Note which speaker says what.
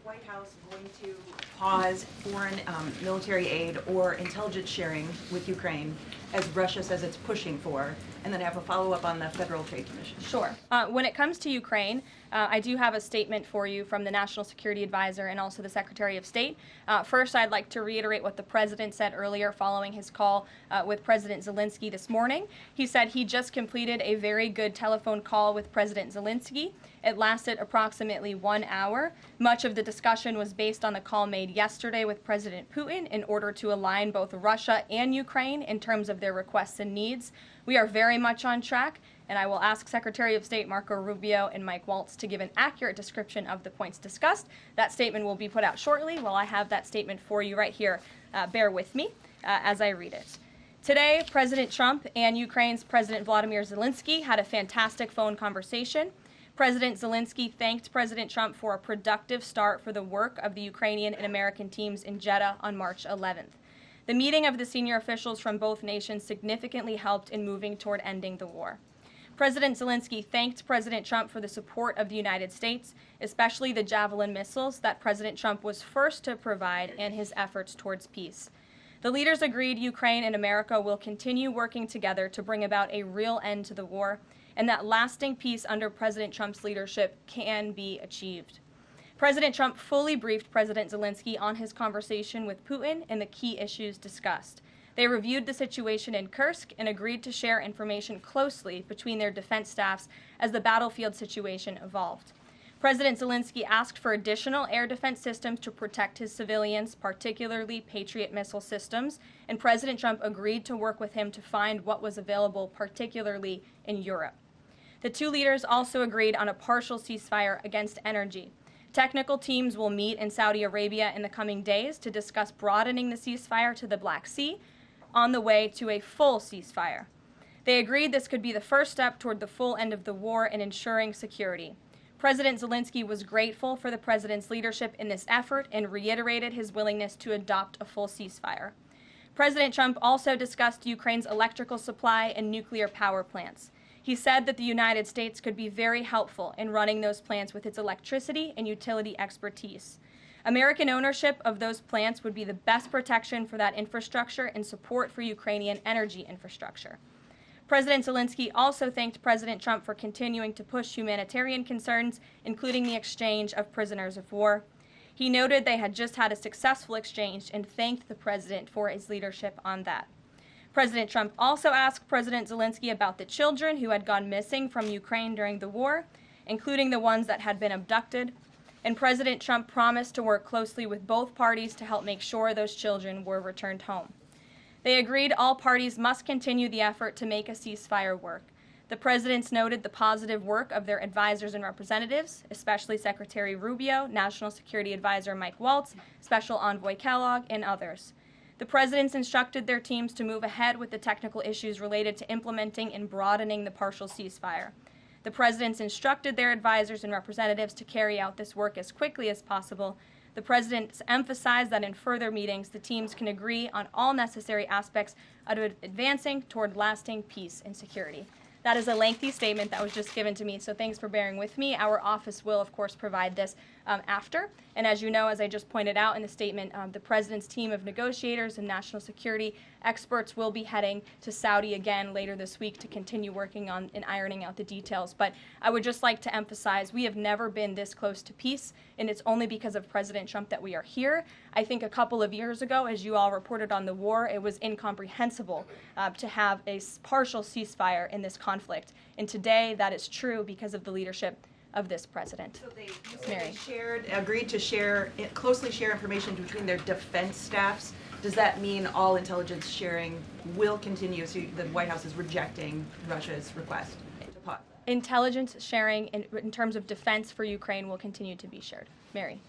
Speaker 1: White House going to pause foreign military aid or intelligence sharing with Ukraine, as Russia says it's pushing for? And then I have a follow-up on the Federal Trade Commission.
Speaker 2: Sure. When it comes to Ukraine, I do have a statement for you from the National Security Advisor and also the Secretary of State. First, I'd like to reiterate what the President said earlier following his call with President Zelensky this morning. He said he just completed a very good telephone call with President Zelensky. It lasted approximately 1 hour. Much of the discussion was based on the call made yesterday with President Putin in order to align both Russia and Ukraine in terms of their requests and needs. We are very much on track, and I will ask Secretary of State Marco Rubio and Mike Waltz to give an accurate description of the points discussed. That statement will be put out shortly. Well, I have that statement for you right here. Bear with me as I read it. Today, President Trump and Ukraine's President Volodymyr Zelensky had a fantastic phone conversation. President Zelensky thanked President Trump for a productive start for the work of the Ukrainian and American teams in Jeddah on March 11th. The meeting of the senior officials from both nations significantly helped in moving toward ending the war. President Zelensky thanked President Trump for the support of the United States, especially the Javelin missiles that President Trump was first to provide and his efforts towards peace. The leaders agreed Ukraine and America will continue working together to bring about a real end to the war, and that lasting peace under President Trump's leadership can be achieved. President Trump fully briefed President Zelensky on his conversation with Putin and the key issues discussed. They reviewed the situation in Kursk and agreed to share information closely between their defense staffs as the battlefield situation evolved. President Zelensky asked for additional air defense systems to protect his civilians, particularly Patriot missile systems, and President Trump agreed to work with him to find what was available, particularly in Europe. The two leaders also agreed on a partial ceasefire against energy. Technical teams will meet in Saudi Arabia in the coming days to discuss broadening the ceasefire to the Black Sea on the way to a full ceasefire. They agreed this could be the first step toward the full end of the war and ensuring security. President Zelensky was grateful for the president's leadership in this effort and reiterated his willingness to adopt a full ceasefire. President Trump also discussed Ukraine's electrical supply and nuclear power plants. He said that the United States could be very helpful in running those plants with its electricity and utility expertise. American ownership of those plants would be the best protection for that infrastructure and support for Ukrainian energy infrastructure. President Zelensky also thanked President Trump for continuing to push humanitarian concerns, including the exchange of prisoners of war. He noted they had just had a successful exchange and thanked the president for his leadership on that. President Trump also asked President Zelensky about the children who had gone missing from Ukraine during the war, including the ones that had been abducted. And President Trump promised to work closely with both parties to help make sure those children were returned home. They agreed all parties must continue the effort to make a ceasefire work. The presidents noted the positive work of their advisors and representatives, especially Secretary Rubio, National Security Advisor Mike Waltz, Special Envoy Kellogg, and others. The presidents instructed their teams to move ahead with the technical issues related to implementing and broadening the partial ceasefire. The presidents instructed their advisors and representatives to carry out this work as quickly as possible. The presidents emphasized that in further meetings, the teams can agree on all necessary aspects of advancing toward lasting peace and security. That is a lengthy statement that was just given to me, so thanks for bearing with me. Our office will, of course, provide this after. And as you know, as I just pointed out in the statement, the president's team of negotiators and national security experts will be heading to Saudi again later this week to continue working on and ironing out the details. But I would just like to emphasize we have never been this close to peace, and it's only because of President Trump that we are here. I think a couple of years ago, as you all reported on the war, it was incomprehensible to have a partial ceasefire in this conflict. And today, that is true because of the leadership of this president.
Speaker 1: So they agreed to closely share information between their defense staffs. Does that mean all intelligence sharing will continue? So the White House is rejecting Russia's request to pause.
Speaker 2: Intelligence sharing in terms of defense for Ukraine will continue to be shared. Mary.